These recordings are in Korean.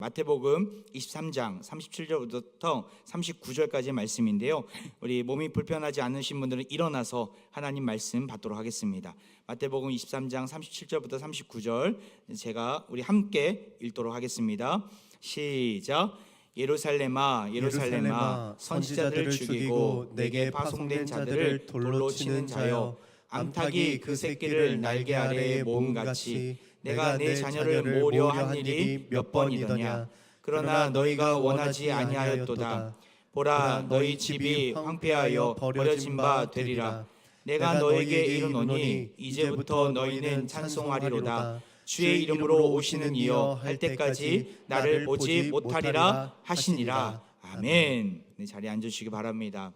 마태복음 23장 37절부터 39절까지의 말씀인데요. 우리 몸이 불편하지 않으신 분들은 일어나서 하나님 말씀 받도록 하겠습니다. 마태복음 23장 37절부터 39절 제가 우리 함께 읽도록 하겠습니다. 시작. 예루살렘아 예루살렘아 선지자들을 죽이고 내게 파송된 자들을 돌로 치는 자여, 암탉이 그 새끼를 날개 아래에 모음같이 내가 내 자녀를 모으려 한 일이 몇 번이더냐. 그러나 너희가 원하지 아니하였도다. 보라, 너희 집이 황폐하여 버려진 바 되리라. 내가 너에게 이르노니 이제부터 너희는 찬송하리로다. 주의 이름으로 오시는 이여 할 때까지 나를 보지 못하리라 하시니라. 아멘. 네, 자리에 앉으시기 바랍니다.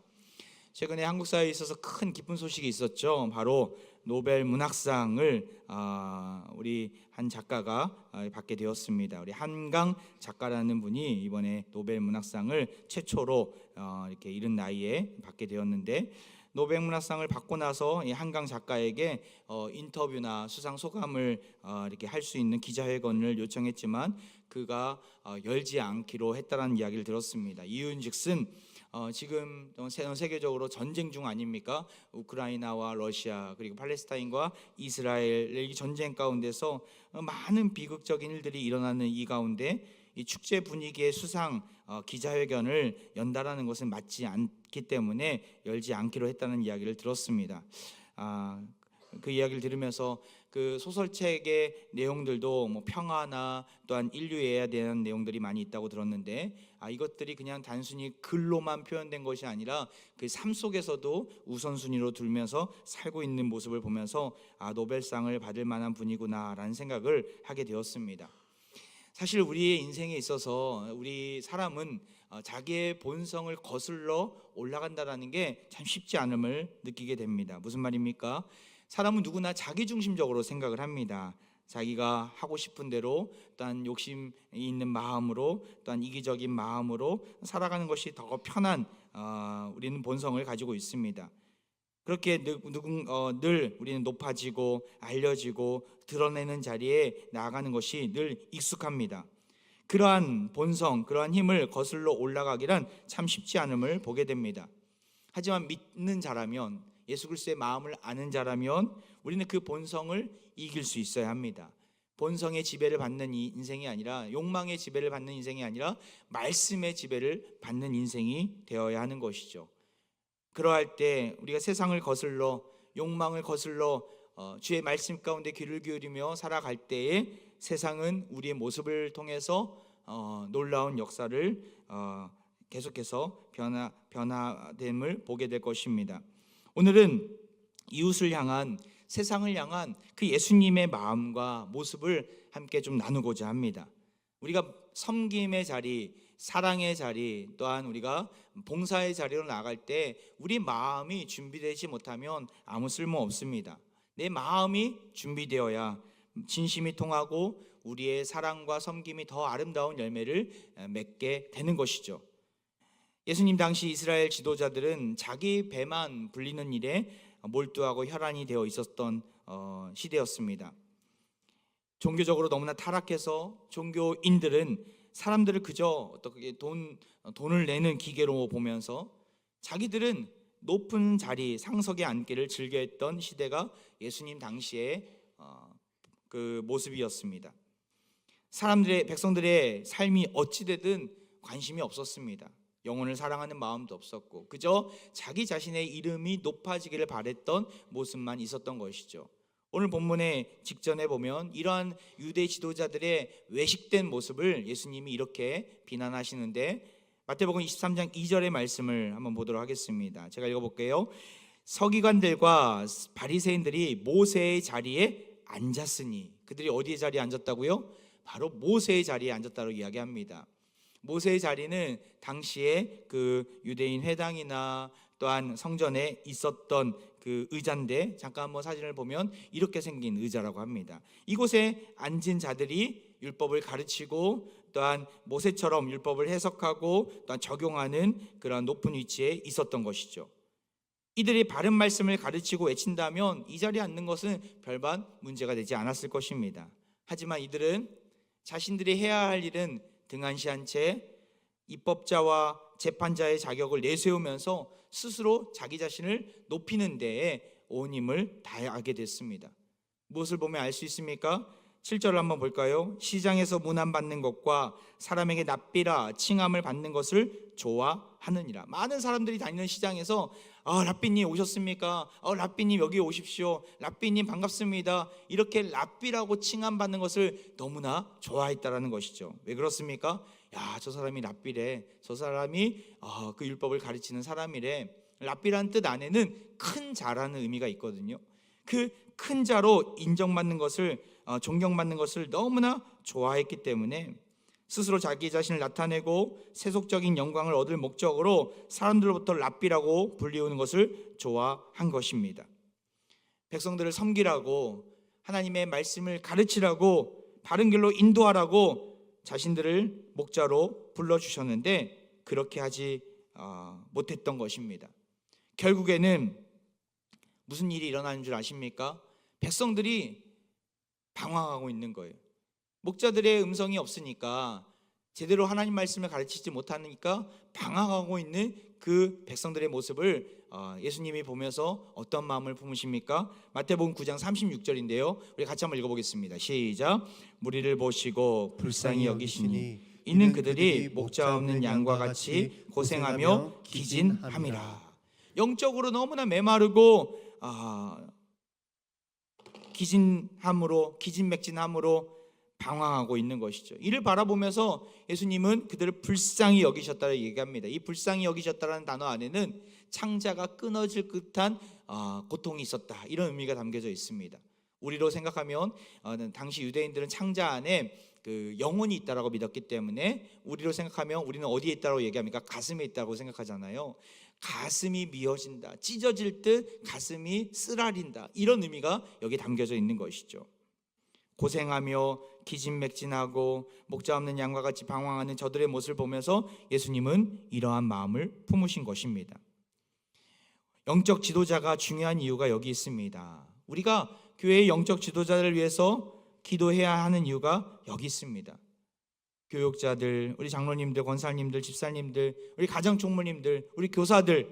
최근에 한국 사회에 있어서 큰 기쁜 소식이 있었죠. 바로 노벨 문학상을 우리 한 작가가 받게 되었습니다. 우리 한강 작가라는 분이 이번에 노벨 문학상을 최초로 이렇게 이른 나이에 받게 되었는데, 노벨 문학상을 받고 나서 이 한강 작가에게 인터뷰나 수상 소감을 이렇게 할 수 있는 기자회견을 요청했지만 그가 열지 않기로 했다라는 이야기를 들었습니다. 이유는즉슨 지금 전 세계적으로 전쟁 중 아닙니까? 우크라이나와 러시아 그리고 팔레스타인과 이스라엘의 전쟁 가운데서 많은 비극적인 일들이 일어나는 이 가운데 이 축제 분위기의 수상 기자회견을 연다라는 것은 맞지 않기 때문에 열지 않기로 했다는 이야기를 들었습니다. 그 이야기를 들으면서 그 소설책의 내용들도 뭐 평화나 또한 인류애에 대한 내용들이 많이 있다고 들었는데, 이것들이 그냥 단순히 글로만 표현된 것이 아니라 그 삶 속에서도 우선순위로 두면서 살고 있는 모습을 보면서 노벨상을 받을 만한 분이구나라는 생각을 하게 되었습니다. 사실 우리의 인생에 있어서 우리 사람은 자기의 본성을 거슬러 올라간다라는 게 참 쉽지 않음을 느끼게 됩니다. 무슨 말입니까? 사람은 누구나 자기중심적으로 생각을 합니다. 자기가 하고 싶은 대로, 또한 욕심이 있는 마음으로, 또한 이기적인 마음으로 살아가는 것이 더 편한 우리는 본성을 가지고 있습니다. 그렇게 늘 우리는 높아지고 알려지고 드러내는 자리에 나아가는 것이 늘 익숙합니다. 그러한 본성, 그러한 힘을 거슬러 올라가기란 참 쉽지 않음을 보게 됩니다. 하지만 믿는 자라면, 예수 그리스도의 마음을 아는 자라면 우리는 그 본성을 이길 수 있어야 합니다. 본성의 지배를 받는 인생이 아니라, 욕망의 지배를 받는 인생이 아니라 말씀의 지배를 받는 인생이 되어야 하는 것이죠. 그러할 때 우리가 세상을 거슬러, 욕망을 거슬러 주의 말씀 가운데 귀를 기울이며 살아갈 때에 세상은 우리의 모습을 통해서 놀라운 역사를 계속해서 변화됨을 보게 될 것입니다. 오늘은 이웃을 향한, 세상을 향한 그 예수님의 마음과 모습을 함께 좀 나누고자 합니다. 우리가 섬김의 자리, 사랑의 자리, 또한 우리가 봉사의 자리로 나갈 때 우리 마음이 준비되지 못하면 아무 쓸모 없습니다. 내 마음이 준비되어야 진심이 통하고 우리의 사랑과 섬김이 더 아름다운 열매를 맺게 되는 것이죠. 예수님 당시 이스라엘 지도자들은 자기 배만 불리는 일에 몰두하고 혈안이 되어 있었던 시대였습니다. 종교적으로 너무나 타락해서 종교인들은 사람들을 그저 어떻게 돈을 내는 기계로 보면서 자기들은 높은 자리, 상석에 앉기를 즐겨했던 시대가 예수님 당시의 그 모습이었습니다. 백성들의 삶이 어찌되든 관심이 없었습니다. 영혼을 사랑하는 마음도 없었고 그저 자기 자신의 이름이 높아지기를 바랬던 모습만 있었던 것이죠. 오늘 본문의 직전에 보면 이러한 유대 지도자들의 외식된 모습을 예수님이 이렇게 비난하시는데, 마태복음 23장 2절의 말씀을 한번 보도록 하겠습니다. 제가 읽어볼게요. 서기관들과 바리새인들이 모세의 자리에 앉았으니, 그들이 어디의 자리에 앉았다고요? 바로 모세의 자리에 앉았다고 이야기합니다. 모세의 자리는 당시에 그 유대인 회당이나 또한 성전에 있었던 그 의자인데, 잠깐 한번 사진을 보면 이렇게 생긴 의자라고 합니다. 이곳에 앉은 자들이 율법을 가르치고 또한 모세처럼 율법을 해석하고 또한 적용하는 그런 높은 위치에 있었던 것이죠. 이들이 바른 말씀을 가르치고 외친다면 이 자리에 앉는 것은 별반 문제가 되지 않았을 것입니다. 하지만 이들은 자신들이 해야 할 일은 등한시한 채 입법자와 재판자의 자격을 내세우면서 스스로 자기 자신을 높이는 데에 온 힘을 다하게 됐습니다. 무엇을 보면 알 수 있습니까? 7절을 한번 볼까요? 시장에서 문안받는 것과 사람에게 납비라 칭함을 받는 것을 좋아하느니라. 많은 사람들이 다니는 시장에서 랍비님 오셨습니까? 랍비님 여기 오십시오. 랍비님 반갑습니다. 이렇게 랍비라고 칭함받는 것을 너무나 좋아했다라는 것이죠. 왜 그렇습니까? 야, 저 사람이 랍비래. 저 사람이 그 율법을 가르치는 사람이래. 랍비라는 뜻 안에는 큰 자라는 의미가 있거든요. 그 큰 자로 인정받는 것을 존경받는 것을 너무나 좋아했기 때문에 스스로 자기 자신을 나타내고 세속적인 영광을 얻을 목적으로 사람들로부터 랍비라고 불리우는 것을 좋아한 것입니다. 백성들을 섬기라고, 하나님의 말씀을 가르치라고, 바른 길로 인도하라고 자신들을 목자로 불러주셨는데 그렇게 하지 못했던 것입니다. 결국에는 무슨 일이 일어나는 줄 아십니까? 백성들이 방황하고 있는 거예요. 목자들의 음성이 없으니까, 제대로 하나님 말씀을 가르치지 못하니까 방황하고 있는 그 백성들의 모습을 예수님이 보면서 어떤 마음을 품으십니까? 마태복음 9장 36절인데요. 우리 같이 한번 읽어보겠습니다. 시작. 무리를 보시고 불쌍히 여기시니 이는 그들이 목자 없는 양과 같이 고생하며 기진함이라. 영적으로 너무나 메마르고 기진맥진함으로 방황하고 있는 것이죠. 이를 바라보면서 예수님은 그들을 불쌍히 여기셨다고 얘기합니다. 이 불쌍히 여기셨다라는 단어 안에는 창자가 끊어질 듯한 고통이 있었다, 이런 의미가 담겨져 있습니다. 우리로 생각하면 당시 유대인들은 창자 안에 그 영혼이 있다라고 믿었기 때문에 우리로 생각하면 우리는 어디에 있다고 얘기합니까? 가슴에 있다고 생각하잖아요. 가슴이 미어진다, 찢어질 듯 가슴이 쓰라린다, 이런 의미가 여기 담겨져 있는 것이죠. 고생하며 기진맥진하고 목자 없는 양과 같이 방황하는 저들의 모습을 보면서 예수님은 이러한 마음을 품으신 것입니다. 영적 지도자가 중요한 이유가 여기 있습니다. 우리가 교회의 영적 지도자를 위해서 기도해야 하는 이유가 여기 있습니다. 교육자들, 우리 장로님들, 권사님들, 집사님들, 우리 가정총무님들, 우리 교사들,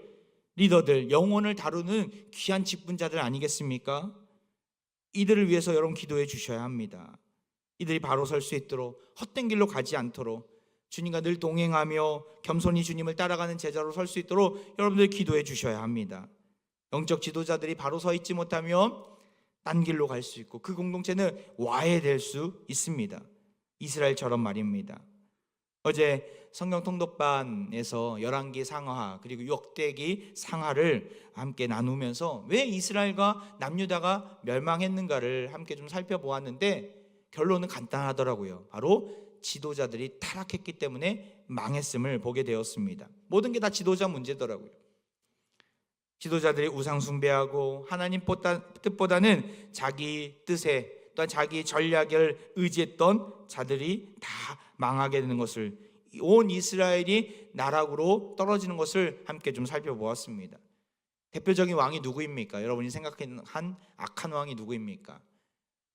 리더들, 영혼을 다루는 귀한 직분자들 아니겠습니까? 이들을 위해서 여러분 기도해 주셔야 합니다. 이들이 바로 설 수 있도록, 헛된 길로 가지 않도록, 주님과 늘 동행하며 겸손히 주님을 따라가는 제자로 설 수 있도록 여러분들 기도해 주셔야 합니다. 영적 지도자들이 바로 서 있지 못하면 딴 길로 갈 수 있고 그 공동체는 와해될 수 있습니다. 이스라엘처럼 말입니다. 어제 성경 통독반에서 열왕기 상하 그리고 역대기 상하를 함께 나누면서 왜 이스라엘과 남유다가 멸망했는가를 함께 좀 살펴보았는데 결론은 간단하더라고요. 바로 지도자들이 타락했기 때문에 망했음을 보게 되었습니다. 모든 게 다 지도자 문제더라고요. 지도자들이 우상 숭배하고 하나님 뜻보다는 자기 뜻에 또한 자기 전략을 의지했던 자들이 다 망하게 되는 것을, 온 이스라엘이 나락으로 떨어지는 것을 함께 좀 살펴보았습니다. 대표적인 왕이 누구입니까? 여러분이 생각한 악한 왕이 누구입니까?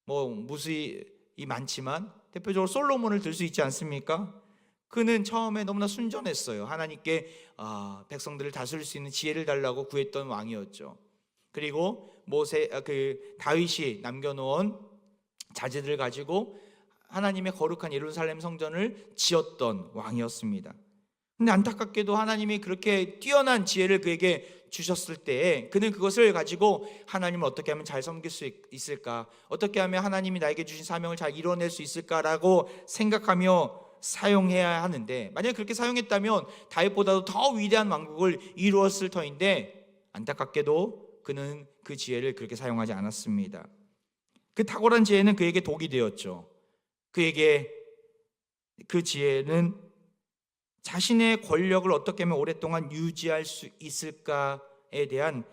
무수히 많지만 대표적으로 솔로몬을 들 수 있지 않습니까? 그는 처음에 너무나 순전했어요. 하나님께 백성들을 다스릴 수 있는 지혜를 달라고 구했던 왕이었죠. 그리고 다윗이 남겨놓은 자제들을 가지고 하나님의 거룩한 예루살렘 성전을 지었던 왕이었습니다. 근데 안타깝게도 하나님이 그렇게 뛰어난 지혜를 그에게 주셨을 때에 그는 그것을 가지고 하나님을 어떻게 하면 잘 섬길 수 있을까, 어떻게 하면 하나님이 나에게 주신 사명을 잘 이뤄낼 수 있을까라고 생각하며 사용해야 하는데, 만약에 그렇게 사용했다면 다윗보다도 더 위대한 왕국을 이루었을 터인데 안타깝게도 그는 그 지혜를 그렇게 사용하지 않았습니다. 그 탁월한 지혜는 그에게 독이 되었죠. 그에게 그 지혜는 자신의 권력을 어떻게 하면 오랫동안 유지할 수 있을까에 대한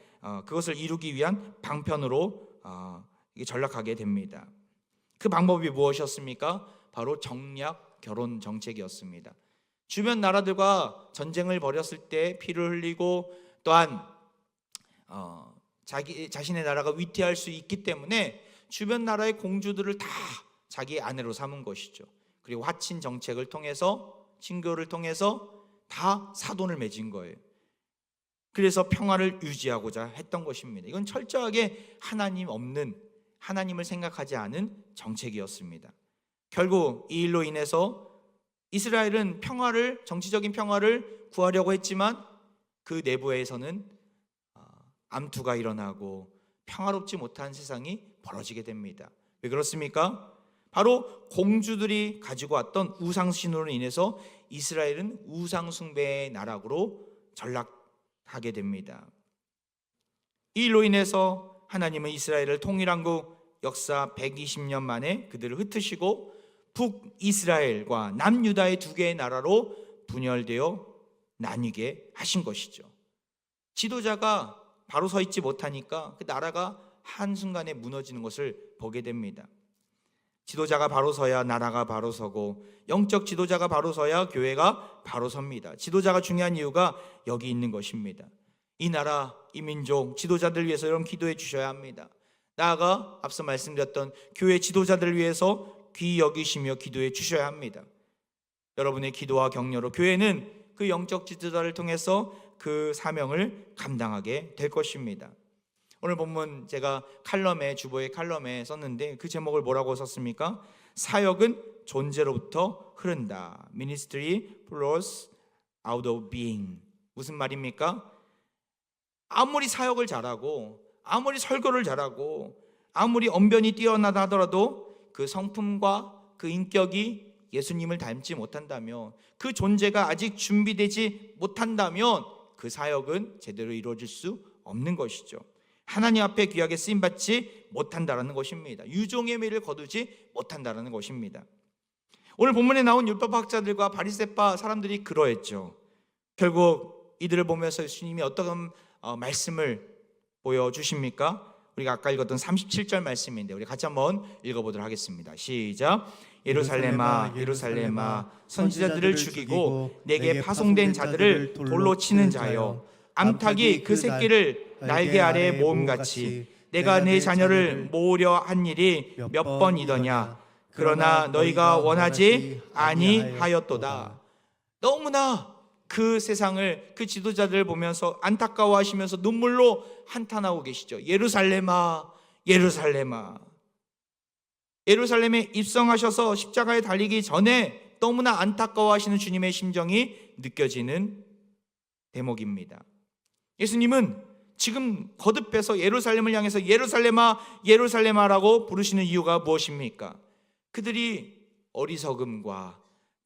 그것을 이루기 위한 방편으로 전락하게 됩니다. 그 방법이 무엇이었습니까? 바로 정략 결혼 정책이었습니다. 주변 나라들과 전쟁을 벌였을 때 피를 흘리고 또한 자신의 나라가 위태할 수 있기 때문에 주변 나라의 공주들을 다 자기 아내로 삼은 것이죠. 그리고 화친 정책을 통해서, 친교를 통해서 다 사돈을 맺은 거예요. 그래서 평화를 유지하고자 했던 것입니다. 이건 철저하게 하나님 없는, 하나님을 생각하지 않은 정책이었습니다. 결국 이 일로 인해서 이스라엘은 평화를, 정치적인 평화를 구하려고 했지만 그 내부에서는 암투가 일어나고 평화롭지 못한 세상이 벌어지게 됩니다. 왜 그렇습니까? 바로 공주들이 가지고 왔던 우상 신으로 인해서 이스라엘은 우상 숭배의 나라로 전락하게 됩니다. 이 일로 인해서 하나님은 이스라엘을 통일한국 역사 120년 만에 그들을 흩으시고 북이스라엘과 남유다의 두 개의 나라로 분열되어 나뉘게 하신 것이죠. 지도자가 바로 서 있지 못하니까 그 나라가 한순간에 무너지는 것을 보게 됩니다. 지도자가 바로 서야 나라가 바로 서고, 영적 지도자가 바로 서야 교회가 바로 섭니다. 지도자가 중요한 이유가 여기 있는 것입니다. 이 나라, 이 민족, 지도자들 위해서 여러분 기도해 주셔야 합니다. 나아가 앞서 말씀드렸던 교회 지도자들을 위해서 귀히 여기시며 기도해 주셔야 합니다. 여러분의 기도와 격려로 교회는 그 영적 지도자를 통해서 그 사명을 감당하게 될 것입니다. 오늘 본문 제가 칼럼에, 주보의 칼럼에 썼는데 그 제목을 뭐라고 썼습니까? 사역은 존재로부터 흐른다. Ministry flows out of being. 무슨 말입니까? 아무리 사역을 잘하고, 아무리 설교를 잘하고, 아무리 언변이 뛰어나다 하더라도 그 성품과 그 인격이 예수님을 닮지 못한다면, 그 존재가 아직 준비되지 못한다면 그 사역은 제대로 이루어질 수 없는 것이죠. 하나님 앞에 귀하게 쓰임받지 못한다라는 것입니다. 유종의 미를 거두지 못한다라는 것입니다. 오늘 본문에 나온 율법학자들과 바리새파 사람들이 그러했죠. 결국 이들을 보면서 예수님이 어떤 말씀을 보여주십니까? 우리가 아까 읽었던 37절 말씀인데 우리 같이 한번 읽어보도록 하겠습니다. 시작. 예루살렘아 예루살렘아 선지자들을 죽이고 내게 파송된 자들을 돌로 치는 자여, 암탉이 그 새끼를 날개 아래 모음같이 내가 내 자녀를 모으려 한 일이 몇 번이더냐. 그러나 너희가 원하지 아니하였도다. 너무나 그 세상을, 그 지도자들을 보면서 안타까워하시면서 눈물로 한탄하고 계시죠. 예루살렘아 예루살렘아. 예루살렘에 입성하셔서 십자가에 달리기 전에 너무나 안타까워하시는 주님의 심정이 느껴지는 대목입니다. 예수님은 지금 거듭해서 예루살렘을 향해서 예루살렘아 예루살렘아라고 부르시는 이유가 무엇입니까? 그들이 어리석음과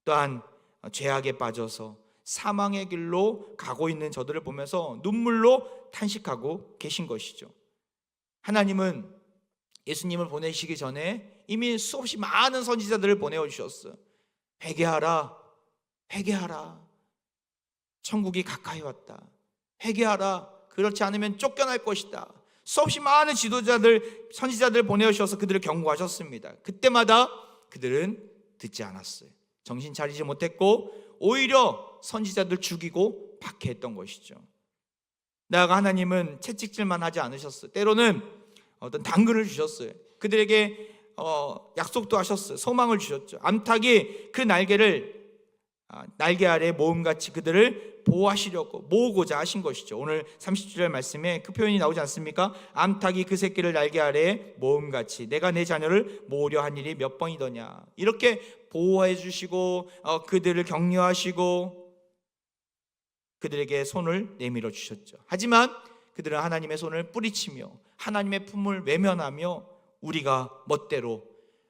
또한 죄악에 빠져서 사망의 길로 가고 있는 저들을 보면서 눈물로 탄식하고 계신 것이죠. 하나님은 예수님을 보내시기 전에 이미 수없이 많은 선지자들을 보내주셨어요. 회개하라 회개하라, 천국이 가까이 왔다. 회개하라, 그렇지 않으면 쫓겨날 것이다. 수없이 많은 지도자들, 선지자들 보내주셔서 그들을 경고하셨습니다. 그때마다 그들은 듣지 않았어요. 정신 차리지 못했고 오히려 선지자들 죽이고 박해했던 것이죠. 나아가 하나님은 채찍질만 하지 않으셨어요. 때로는 어떤 당근을 주셨어요. 그들에게 약속도 하셨어요. 소망을 주셨죠. 암탉이 그 날개 아래 모음같이 그들을 보호하시려고 모으고자 하신 것이죠. 오늘 37절 말씀에 그 표현이 나오지 않습니까? 암탉이 그 새끼를 날개 아래 모음같이 내가 내 자녀를 모으려 한 일이 몇 번이더냐. 이렇게 보호해 주시고 그들을 격려하시고 그들에게 손을 내밀어 주셨죠. 하지만 그들은 하나님의 손을 뿌리치며 하나님의 품을 외면하며 우리가 멋대로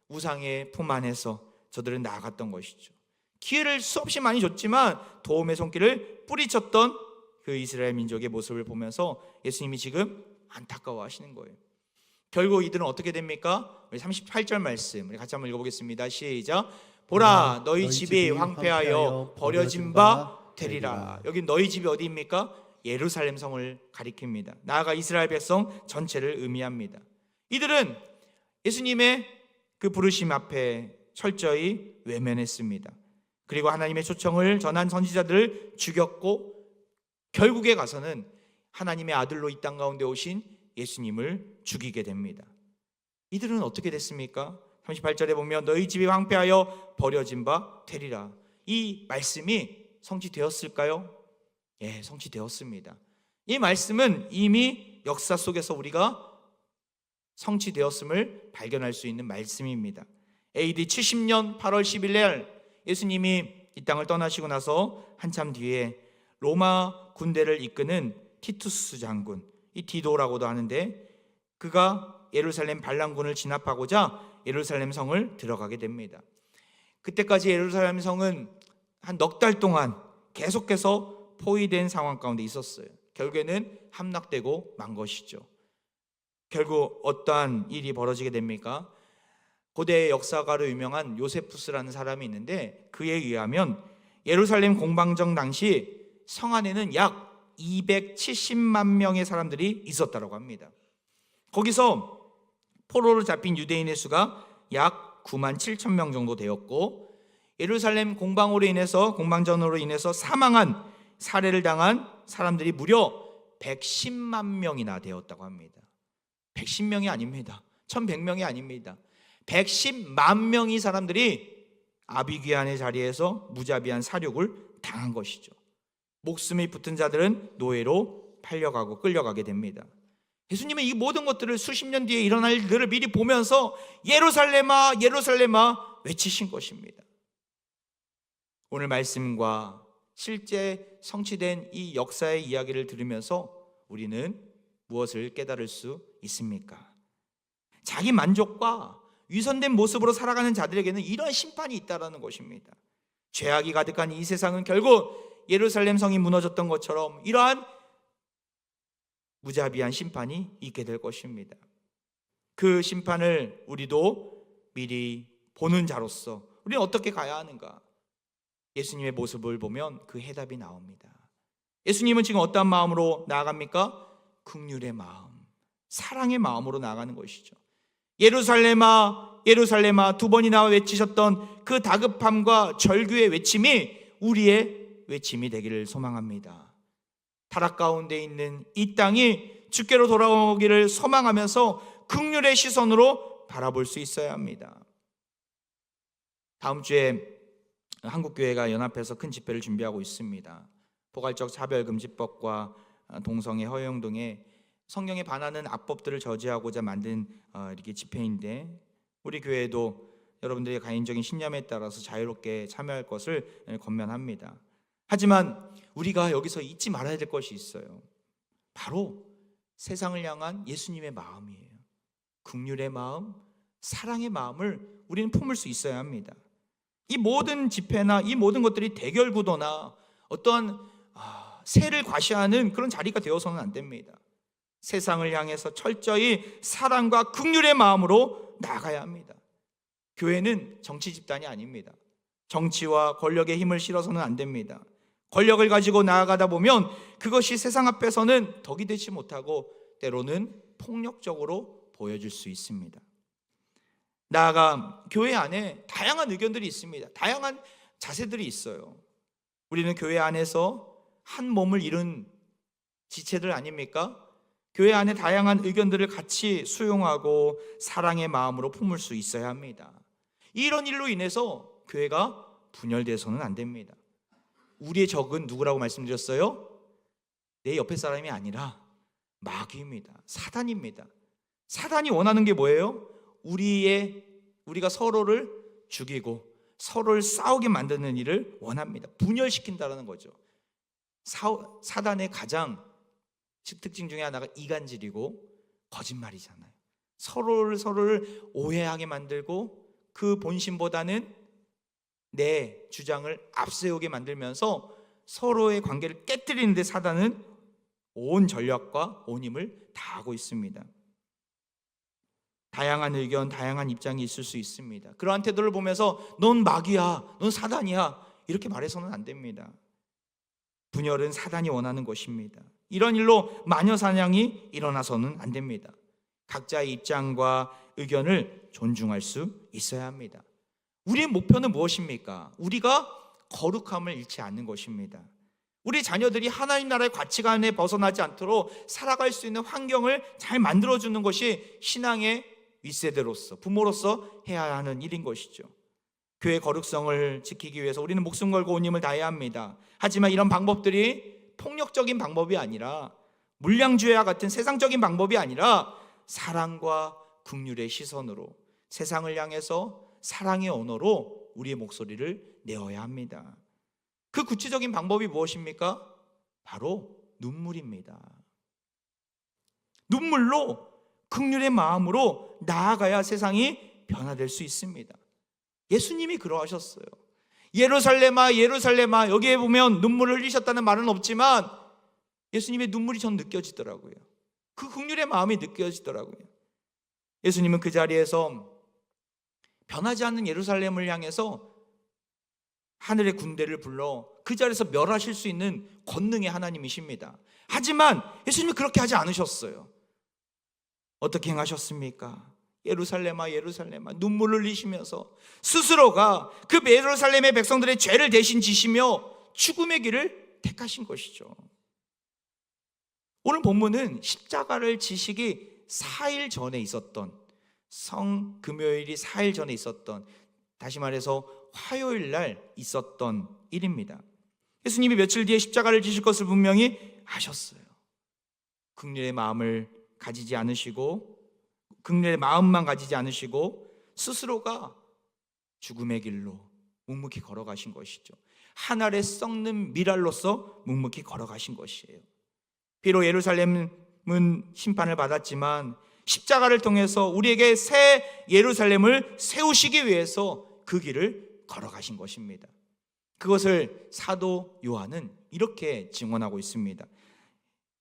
우상의 품 안에서 저들은 나아갔던 것이죠. 기회를 수없이 많이 줬지만 도움의 손길을 뿌리쳤던 그 이스라엘 민족의 모습을 보면서 예수님이 지금 안타까워하시는 거예요. 결국 이들은 어떻게 됩니까? 우리 38절 말씀 우리 같이 한번 읽어보겠습니다. 시작. 보라, 너희 집이 황폐하여 버려진 바 되리라. 여기 너희 집이 어디입니까? 예루살렘 성을 가리킵니다. 나아가 이스라엘 백성 전체를 의미합니다. 이들은 예수님의 그 부르심 앞에 철저히 외면했습니다. 그리고 하나님의 초청을 전한 선지자들을 죽였고 결국에 가서는 하나님의 아들로 이 땅 가운데 오신 예수님을 죽이게 됩니다. 이들은 어떻게 됐습니까? 38절에 보면 너희 집이 황폐하여 버려진 바 되리라. 이 말씀이 성취되었을까요? 예, 성취되었습니다. 이 말씀은 이미 역사 속에서 우리가 성취되었음을 발견할 수 있는 말씀입니다. AD 70년 8월 10일 날 예수님이 이 땅을 떠나시고 나서 한참 뒤에 로마 군대를 이끄는 티투스 장군, 이 디도라고도 하는데, 그가 예루살렘 반란군을 진압하고자 예루살렘 성을 들어가게 됩니다. 그때까지 예루살렘 성은 한 넉 달 동안 계속해서 포위된 상황 가운데 있었어요. 결국에는 함락되고 만 것이죠. 결국 어떠한 일이 벌어지게 됩니까? 고대 역사가로 유명한 요세푸스라는 사람이 있는데, 그에 의하면 예루살렘 공방정 당시 성 안에는 약 270만 명의 사람들이 있었다고 합니다. 거기서 포로로 잡힌 유대인의 수가 약 9만 7천 명 정도 되었고, 예루살렘 공방전으로 인해서 사망한, 살해를 당한 사람들이 무려 110만 명이나 되었다고 합니다. 110명이 아닙니다. 1100명이 아닙니다. 110만 명의 사람들이 아비규환의 자리에서 무자비한 사륙을 당한 것이죠. 목숨이 붙은 자들은 노예로 팔려가고 끌려가게 됩니다. 예수님은 이 모든 것들을 수십 년 뒤에 일어날 일들을 미리 보면서 예루살렘아 예루살렘아 외치신 것입니다. 오늘 말씀과 실제 성취된 이 역사의 이야기를 들으면서 우리는 무엇을 깨달을 수 있습니까? 자기 만족과 위선된 모습으로 살아가는 자들에게는 이러한 심판이 있다는 것입니다. 죄악이 가득한 이 세상은 결국 예루살렘 성이 무너졌던 것처럼 이러한 무자비한 심판이 있게 될 것입니다. 그 심판을 우리도 미리 보는 자로서 우리는 어떻게 가야 하는가? 예수님의 모습을 보면 그 해답이 나옵니다. 예수님은 지금 어떠한 마음으로 나아갑니까? 긍휼의 마음, 사랑의 마음으로 나아가는 것이죠. 예루살렘아 예루살렘아 두 번이나 외치셨던 그 다급함과 절규의 외침이 우리의 외침이 되기를 소망합니다. 타락 가운데 있는 이 땅이 주께로 돌아오기를 소망하면서 긍휼의 시선으로 바라볼 수 있어야 합니다. 다음 주에 한국교회가 연합해서 큰 집회를 준비하고 있습니다. 포괄적 차별금지법과 동성애 허용 등의 성경에 반하는 악법들을 저지하고자 만든 이렇게 집회인데, 우리 교회도 여러분들의 개인적인 신념에 따라서 자유롭게 참여할 것을 권면합니다. 하지만 우리가 여기서 잊지 말아야 될 것이 있어요. 바로 세상을 향한 예수님의 마음이에요. 긍휼의 마음, 사랑의 마음을 우리는 품을 수 있어야 합니다. 이 모든 집회나 이 모든 것들이 대결 구도나 어떠한 세를 과시하는 그런 자리가 되어서는 안 됩니다. 세상을 향해서 철저히 사랑과 긍휼의 마음으로 나아가야 합니다. 교회는 정치 집단이 아닙니다. 정치와 권력의 힘을 실어서는 안 됩니다. 권력을 가지고 나아가다 보면 그것이 세상 앞에서는 덕이 되지 못하고 때로는 폭력적으로 보여질 수 있습니다. 나아가 교회 안에 다양한 의견들이 있습니다. 다양한 자세들이 있어요. 우리는 교회 안에서 한 몸을 이룬 지체들 아닙니까? 교회 안에 다양한 의견들을 같이 수용하고 사랑의 마음으로 품을 수 있어야 합니다. 이런 일로 인해서 교회가 분열돼서는 안 됩니다. 우리의 적은 누구라고 말씀드렸어요? 내 옆에 사람이 아니라 마귀입니다. 사단입니다. 사단이 원하는 게 뭐예요? 우리가 서로를 죽이고 서로를 싸우게 만드는 일을 원합니다. 분열시킨다는 거죠. 사단의 가장 특징 중에 하나가 이간질이고 거짓말이잖아요. 서로를 오해하게 만들고 그 본심보다는 내 주장을 앞세우게 만들면서 서로의 관계를 깨뜨리는 데 사단은 온 전략과 온 힘을 다하고 있습니다. 다양한 의견, 다양한 입장이 있을 수 있습니다. 그러한 태도를 보면서 넌 마귀야, 넌 사단이야 이렇게 말해서는 안 됩니다. 분열은 사단이 원하는 것입니다. 이런 일로 마녀 사냥이 일어나서는 안 됩니다. 각자의 입장과 의견을 존중할 수 있어야 합니다. 우리의 목표는 무엇입니까? 우리가 거룩함을 잃지 않는 것입니다. 우리 자녀들이 하나님 나라의 가치관에 벗어나지 않도록 살아갈 수 있는 환경을 잘 만들어주는 것이 신앙의 윗세대로서, 부모로서 해야 하는 일인 것이죠. 교회 거룩성을 지키기 위해서 우리는 목숨 걸고 온 힘을 다해야 합니다. 하지만 이런 방법들이 폭력적인 방법이 아니라, 물량주의와 같은 세상적인 방법이 아니라 사랑과 긍휼의 시선으로, 세상을 향해서 사랑의 언어로 우리의 목소리를 내어야 합니다. 그 구체적인 방법이 무엇입니까? 바로 눈물입니다. 눈물로, 긍휼의 마음으로 나아가야 세상이 변화될 수 있습니다. 예수님이 그러하셨어요. 예루살렘아 예루살렘아, 여기에 보면 눈물을 흘리셨다는 말은 없지만 예수님의 눈물이 전 느껴지더라고요. 그 긍휼의 마음이 느껴지더라고요. 예수님은 그 자리에서 변하지 않는 예루살렘을 향해서 하늘의 군대를 불러 그 자리에서 멸하실 수 있는 권능의 하나님이십니다. 하지만 예수님이 그렇게 하지 않으셨어요. 어떻게 행하셨습니까? 예루살렘아 예루살렘아, 눈물을 흘리시면서 스스로가 그 예루살렘의 백성들의 죄를 대신 지시며 죽음의 길을 택하신 것이죠. 오늘 본문은 십자가를 지시기 4일 전에 있었던, 성금요일이 4일 전에 있었던, 다시 말해서 화요일 날 있었던 일입니다. 예수님이 며칠 뒤에 십자가를 지실 것을 분명히 아셨어요. 긍휼의 마음을 가지지 않으시고, 긍휼의 마음만 가지지 않으시고 스스로가 죽음의 길로 묵묵히 걸어가신 것이죠. 한 알에 썩는 밀알로서 묵묵히 걸어가신 것이에요. 비록 예루살렘은 심판을 받았지만 십자가를 통해서 우리에게 새 예루살렘을 세우시기 위해서 그 길을 걸어가신 것입니다. 그것을 사도 요한은 이렇게 증언하고 있습니다.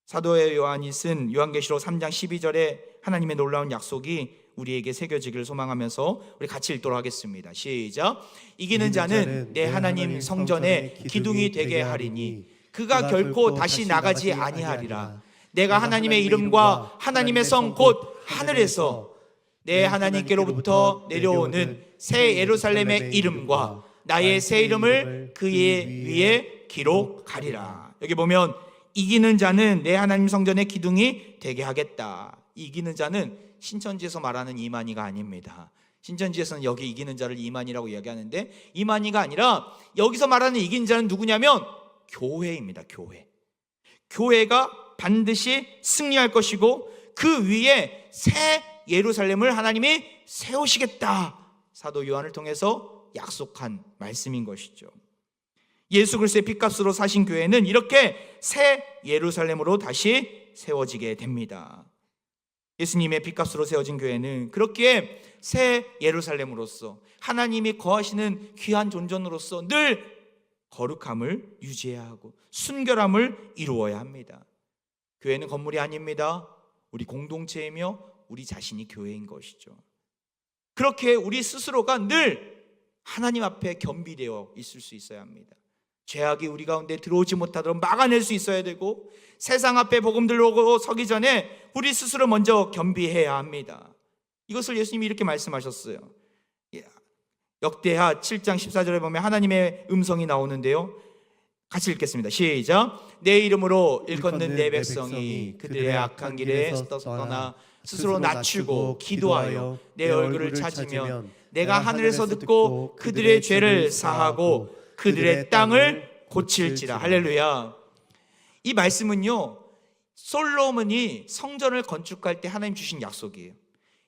사도의 요한이 쓴 요한계시록 3장 12절에 하나님의 놀라운 약속이 우리에게 새겨지기를 소망하면서 우리 같이 읽도록 하겠습니다. 시작. 이기는 자는 내 하나님 성전의 기둥이 되게 하리니 그가 결코 다시 나가지 아니하리라. 내가 하나님의 이름과 하나님의 성 곧 하늘에서 내 하나님께로부터 내려오는 새 예루살렘의 이름과 나의 새 이름을 그의 위에 기록하리라. 여기 보면 이기는 자는 내 하나님 성전의 기둥이 되게 하겠다. 이기는 자는 신천지에서 말하는 이만희가 아닙니다. 신천지에서는 여기 이기는 자를 이만희라고 이야기하는데, 이만희가 아니라 여기서 말하는 이기는 자는 누구냐면 교회입니다. 교회가 반드시 승리할 것이고 그 위에 새 예루살렘을 하나님이 세우시겠다. 사도 요한을 통해서 약속한 말씀인 것이죠. 예수 그리스도의 핏값으로 사신 교회는 이렇게 새 예루살렘으로 다시 세워지게 됩니다. 예수님의 핏값으로 세워진 교회는 그렇기에 새 예루살렘으로서 하나님이 거하시는 귀한 존전으로서 늘 거룩함을 유지해야 하고 순결함을 이루어야 합니다. 교회는 건물이 아닙니다. 우리 공동체이며 우리 자신이 교회인 것이죠. 그렇게 우리 스스로가 늘 하나님 앞에 겸비되어 있을 수 있어야 합니다. 죄악이 우리 가운데 들어오지 못하도록 막아낼 수 있어야 되고, 세상 앞에 복음 들고 서기 전에 우리 스스로 먼저 겸비해야 합니다. 이것을 예수님이 이렇게 말씀하셨어요. 역대하 7장 14절에 보면 하나님의 음성이 나오는데요. 같이 읽겠습니다. 시작. 내 이름으로 일컫는 내 백성이 그들의 악한 길에 떠나 스스로 낮추고 기도하여 내 얼굴을 찾으면 내가 하늘에서 듣고 그들의 죄를 사하고 그들의 땅을 고칠지라. 할렐루야. 이 말씀은요, 솔로몬이 성전을 건축할 때 하나님 주신 약속이에요.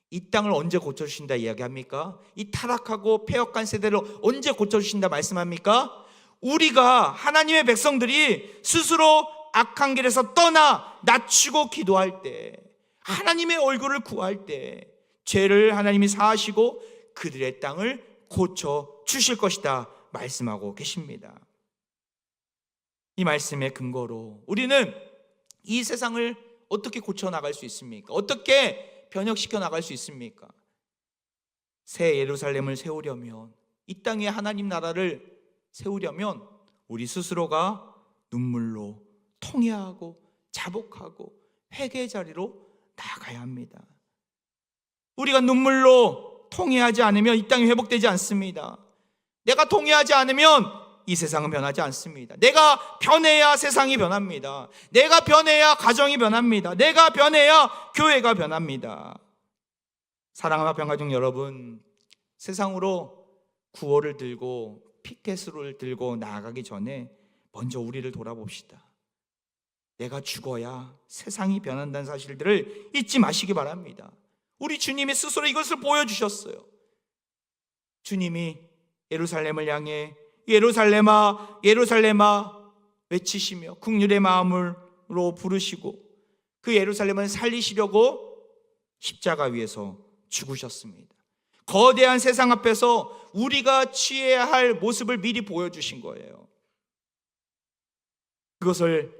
이 땅을 언제 고쳐주신다 이야기합니까? 이 타락하고 폐역한 세대를 언제 고쳐주신다 말씀합니까? 우리가, 하나님의 백성들이 스스로 악한 길에서 떠나 낮추고 기도할 때, 하나님의 얼굴을 구할 때 죄를 하나님이 사하시고 그들의 땅을 고쳐주실 것이다 말씀하고 계십니다. 이 말씀의 근거로 우리는 이 세상을 어떻게 고쳐나갈 수 있습니까? 어떻게 변혁시켜 나갈 수 있습니까? 새 예루살렘을 세우려면, 이 땅에 하나님 나라를 세우려면 우리 스스로가 눈물로 통회하고 자복하고 회개의 자리로 나아가야 합니다. 우리가 눈물로 통회하지 않으면 이 땅이 회복되지 않습니다. 내가 통회하지 않으면 이 세상은 변하지 않습니다. 내가 변해야 세상이 변합니다. 내가 변해야 가정이 변합니다. 내가 변해야 교회가 변합니다. 사랑하는 평가중 여러분, 세상으로 구호를 들고 피켓을 들고 나아가기 전에 먼저 우리를 돌아봅시다. 내가 죽어야 세상이 변한다는 사실들을 잊지 마시기 바랍니다. 우리 주님이 스스로 이것을 보여주셨어요. 주님이 예루살렘을 향해 예루살렘아 예루살렘아 외치시며 긍휼의 마음으로 부르시고 그 예루살렘을 살리시려고 십자가 위에서 죽으셨습니다. 거대한 세상 앞에서 우리가 취해야 할 모습을 미리 보여주신 거예요. 그것을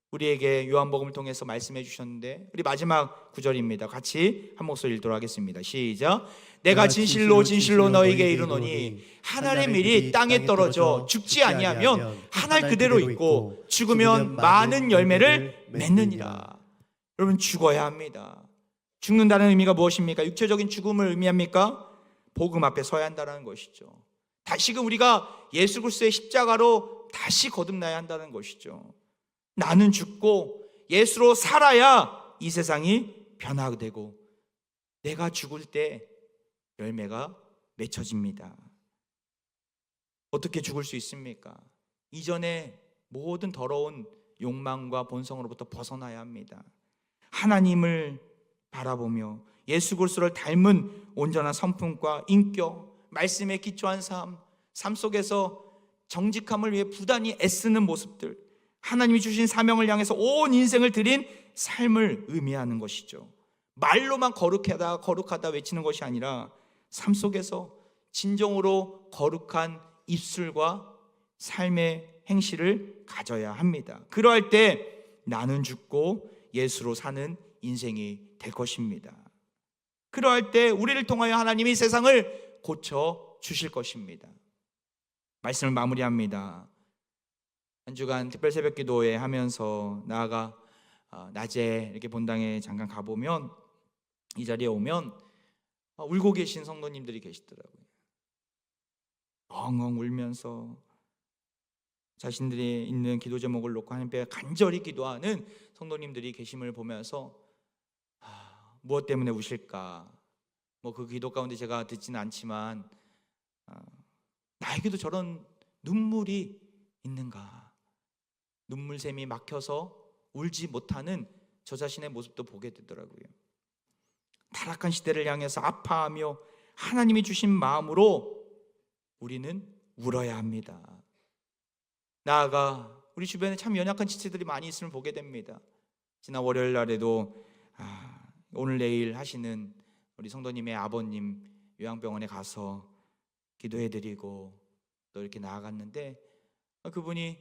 우리에게 요한복음을 통해서 말씀해 주셨는데, 우리 마지막 구절입니다. 같이 한 목소리 읽도록 하겠습니다. 시작. 내가 진실로 진실로 너희에게 이르노니 한 알의 밀이 땅에 떨어져 죽지 아니하면 한 알 그대로 있고 죽으면 많은 열매를 맺느니라. 여러분, 죽어야 합니다. 죽는다는 의미가 무엇입니까? 육체적인 죽음을 의미합니까? 복음 앞에 서야 한다는 것이죠. 다시금 우리가 예수 그리스도의 십자가로 다시 거듭나야 한다는 것이죠. 나는 죽고 예수로 살아야 이 세상이 변화되고 내가 죽을 때 열매가 맺혀집니다. 어떻게 죽을 수 있습니까? 이전에 모든 더러운 욕망과 본성으로부터 벗어나야 합니다. 하나님을 바라보며 예수 그리스도를 닮은 온전한 성품과 인격, 말씀에 기초한 삶 속에서 정직함을 위해 부단히 애쓰는 모습들, 하나님이 주신 사명을 향해서 온 인생을 드린 삶을 의미하는 것이죠. 말로만 거룩하다 외치는 것이 아니라 삶 속에서 진정으로 거룩한 입술과 삶의 행실을 가져야 합니다. 그러할 때 나는 죽고 예수로 사는 인생이 될 것입니다. 그러할 때 우리를 통하여 하나님이 세상을 고쳐 주실 것입니다. 말씀을 마무리합니다. 한 주간 특별 새벽 기도회 하면서 나아가 낮에 이렇게 본당에 잠깐 가보면 이 자리에 오면 울고 계신 성도님들이 계시더라고요. 엉엉 울면서 자신들이 있는 기도 제목을 놓고 하나님께 간절히 기도하는 성도님들이 계심을 보면서 무엇 때문에 우실까? 그 기도 가운데 제가 듣지는 않지만 나에게도 저런 눈물이 있는가? 눈물샘이 막혀서 울지 못하는 저 자신의 모습도 보게 되더라고요. 타락한 시대를 향해서 아파하며 하나님이 주신 마음으로 우리는 울어야 합니다. 나아가 우리 주변에 참 연약한 지체들이 많이 있음을 보게 됩니다. 지난 월요일 날에도 오늘 내일 하시는 우리 성도님의 아버님 요양병원에 가서 기도해드리고 또 이렇게 나아갔는데 그분이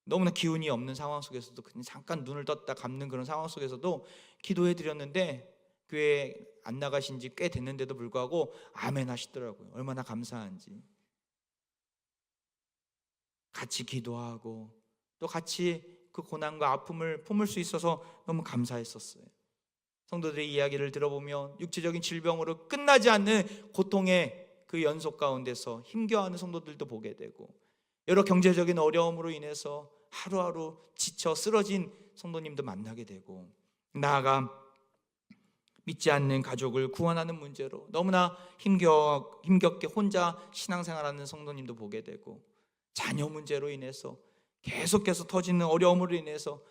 너무나 기운이 없는 상황 속에서도 그냥 잠깐 눈을 떴다 감는 그런 상황 속에서도 기도해드렸는데 교회에 안 나가신 지 꽤 됐는데도 불구하고 아멘 하시더라고요. 얼마나 감사한지. 같이 기도하고 또 같이 그 고난과 아픔을 품을 수 있어서 너무 감사했었어요. 성도들의 이야기를 들어보면 육체적인 질병으로 끝나지 않는 고통의 그 연속 가운데서 힘겨워하는 성도들도 보게 되고 여러 경제적인 어려움으로 인해서 하루하루 지쳐 쓰러진 성도님도 만나게 되고 나아가 믿지 않는 가족을 구원하는 문제로 너무나 힘겹게 혼자 신앙생활하는 성도님도 보게 되고 자녀 문제로 인해서 계속해서 터지는 어려움으로 인해서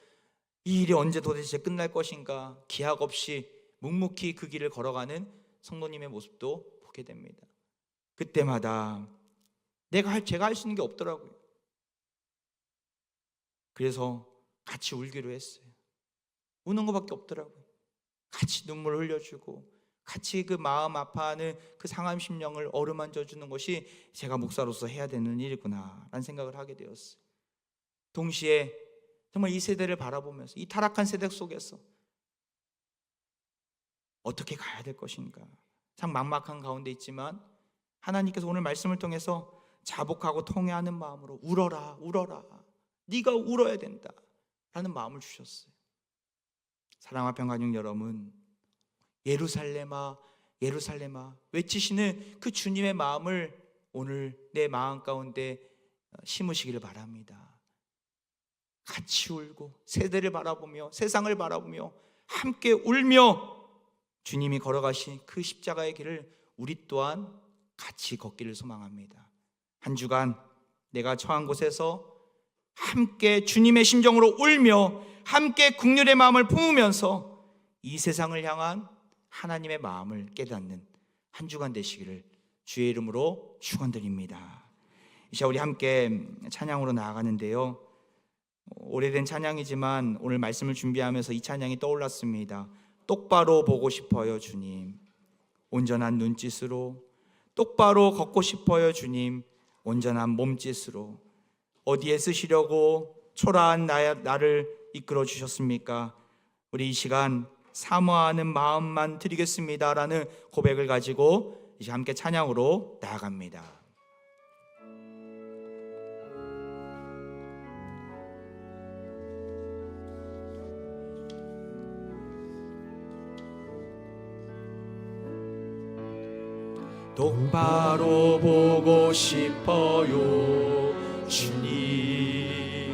이 일이 언제 도대체 끝날 것인가 기약 없이 묵묵히 그 길을 걸어가는 성도님의 모습도 보게 됩니다. 그때마다 제가 할 수 있는 게 없더라고요. 그래서 같이 울기로 했어요. 우는 것밖에 없더라고요. 같이 눈물 흘려주고 같이 그 마음 아파하는 그 상한 심령을 어루만져 주는 것이 제가 목사로서 해야 되는 일이구나 라는 생각을 하게 되었어요. 동시에 정말 이 세대를 바라보면서 이 타락한 세대 속에서 어떻게 가야 될 것인가 참 막막한 가운데 있지만 하나님께서 오늘 말씀을 통해서 자복하고 통회하는 마음으로 울어라 네가 울어야 된다 라는 마음을 주셨어요. 사랑과 평가중 여러분, 예루살렘아 예루살렘아 외치시는 그 주님의 마음을 오늘 내 마음 가운데 심으시기를 바랍니다. 같이 울고 세대를 바라보며 세상을 바라보며 함께 울며 주님이 걸어가신 그 십자가의 길을 우리 또한 같이 걷기를 소망합니다. 한 주간 내가 처한 곳에서 함께 주님의 심정으로 울며 함께 긍휼의 마음을 품으면서 이 세상을 향한 하나님의 마음을 깨닫는 한 주간 되시기를 주의 이름으로 축원드립니다. 이제 우리 함께 찬양으로 나아가는데요, 오래된 찬양이지만 오늘 말씀을 준비하면서 이 찬양이 떠올랐습니다. 똑바로 보고 싶어요 주님, 온전한 눈짓으로. 똑바로 걷고 싶어요 주님, 온전한 몸짓으로. 어디에 쓰시려고 초라한 나를 이끌어 주셨습니까? 우리 이 시간 사모하는 마음만 드리겠습니다 라는 고백을 가지고 이제 함께 찬양으로 나아갑니다. 똑바로 보고 싶어요 주님,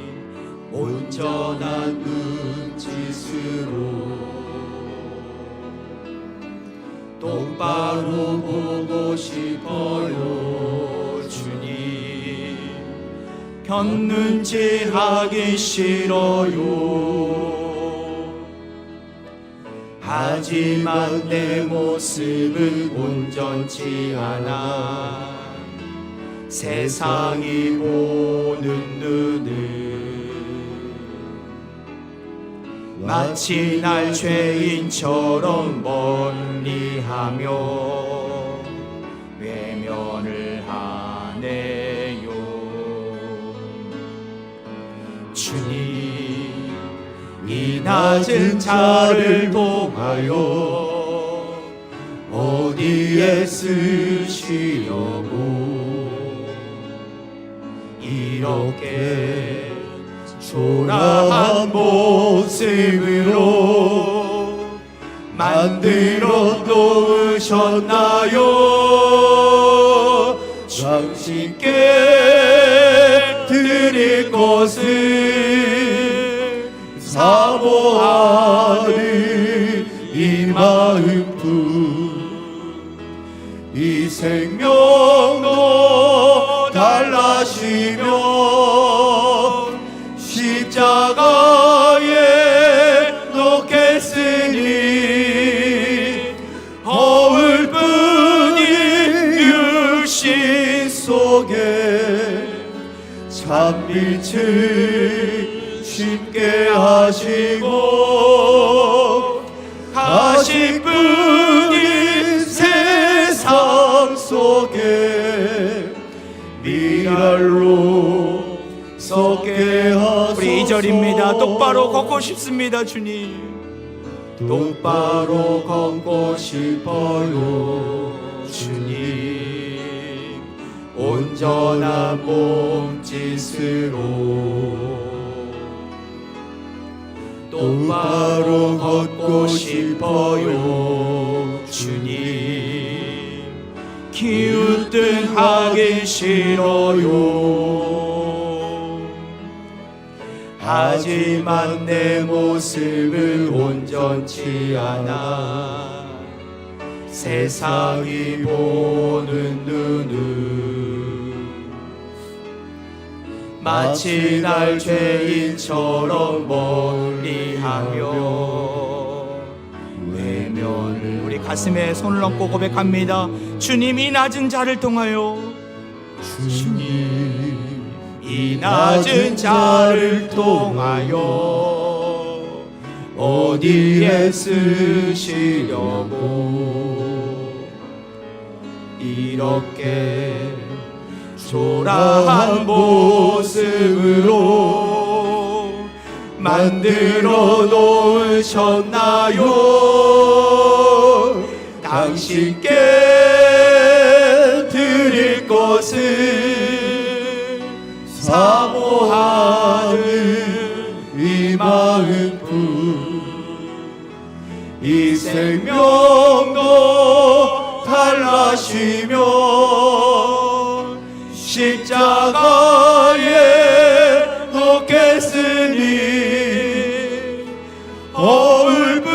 온전한 눈짓으로. 똑바로 보고 싶어요 주님, 곁눈질 하기 싫어요. 하지만 내 모습은 온전치 않아 세상이 보는 눈은 마치 날 죄인처럼 멀리하며 외면을 하네요. 주님, 이 낮은 자를 통하여 어디에 쓰시려고 이렇게 초라한 모습으로 만들어 놓으셨나요? 당신께 드릴 것을 사모하는 이 마음뿐, 이 생명도 달라시며 십자가에 놓겠으니 허울뿐인 육신 속에 참빛을 쉽게 하시고 가시뿐인 세상 속에 미랄로 썩게 하소서. 우리 2절입니다. 똑바로 걷고 싶습니다 주님. 똑바로 걷고 싶어요 주님, 온전한 몸짓으로. 똑바로 걷고 싶어요 주님, 기웃든 하기 싫어요. 하지만 내 모습은 온전치 않아 세상이 보는 눈은 마치 날 죄인처럼 멀리하며 외면을. 우리 가슴에 손을 얹고 고백합니다. 주님이 낮은 자를 통하여, 주님 이 낮은 자를 통하여 어디에 쓰시려고 이렇게 초라한 모습으로 만들어 놓으셨나요? 당신께 드릴 것을 사모하는 이 마음뿐, 이 생명도 달라시며 십자가에 놓겠으니 허울뿐인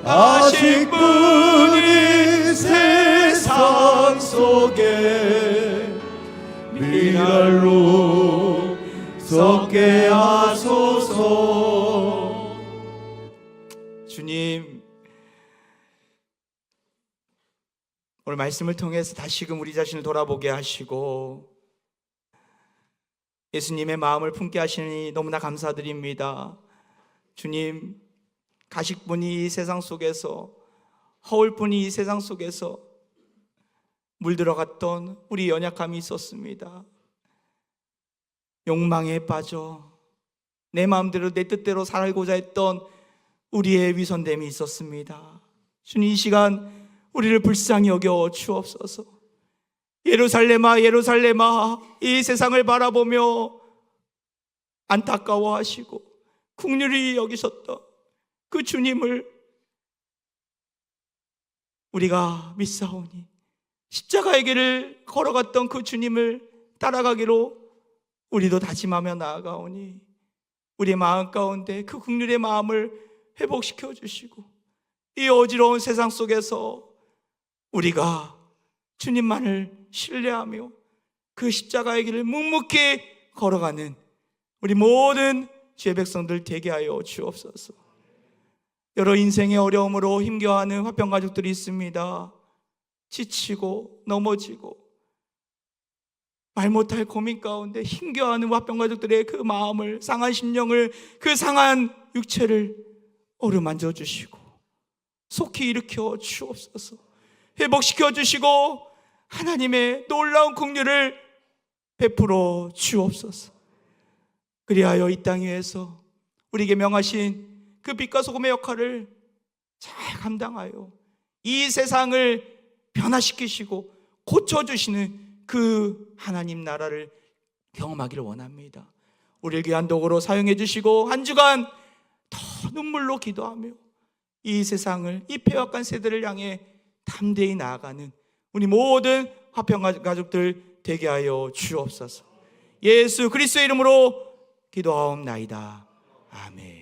아직 뿐인 세상 속에 미랄로 섞게 하소서. 주님, 오늘 말씀을 통해서 다시금 우리 자신을 돌아보게 하시고 예수님의 마음을 품게 하시니 너무나 감사드립니다. 주님, 가식뿐이 이 세상 속에서, 허울뿐이 이 세상 속에서 물들어갔던 우리 연약함이 있었습니다. 욕망에 빠져 내 마음대로 내 뜻대로 살고자 했던 우리의 위선됨이 있었습니다. 주님, 이 시간 우리를 불쌍히 여겨 주옵소서. 예루살렘아, 예루살렘아, 이 세상을 바라보며 안타까워하시고 긍휼히 여기셨던 그 주님을 우리가 믿사오니, 십자가의 길을 걸어갔던 그 주님을 따라가기로 우리도 다짐하며 나아가오니, 우리의 마음 가운데 그 긍휼의 마음을 회복시켜 주시고, 이 어지러운 세상 속에서 우리가 주님만을 신뢰하며 그 십자가의 길을 묵묵히 걸어가는 우리 모든 주의 백성들 되게 하여 주옵소서. 여러 인생의 어려움으로 힘겨워하는 화평가족들이 있습니다. 지치고 넘어지고 말 못할 고민 가운데 힘겨워하는 화평가족들의 그 마음을, 상한 심령을, 그 상한 육체를 어루만져 주시고 속히 일으켜 주옵소서. 회복시켜 주시고 하나님의 놀라운 긍휼을 베풀어 주옵소서. 그리하여 이 땅 위에서 우리에게 명하신 그 빛과 소금의 역할을 잘 감당하여 이 세상을 변화시키시고 고쳐주시는 그 하나님 나라를 경험하기를 원합니다. 우리를 귀한 도구로 사용해 주시고 한 주간 더 눈물로 기도하며 이 세상을, 이 폐역한 세대를 향해 담대히 나아가는 우리 모든 화평가족들 되게 하여 주옵소서. 예수 그리스도의 이름으로 기도하옵나이다. 아멘.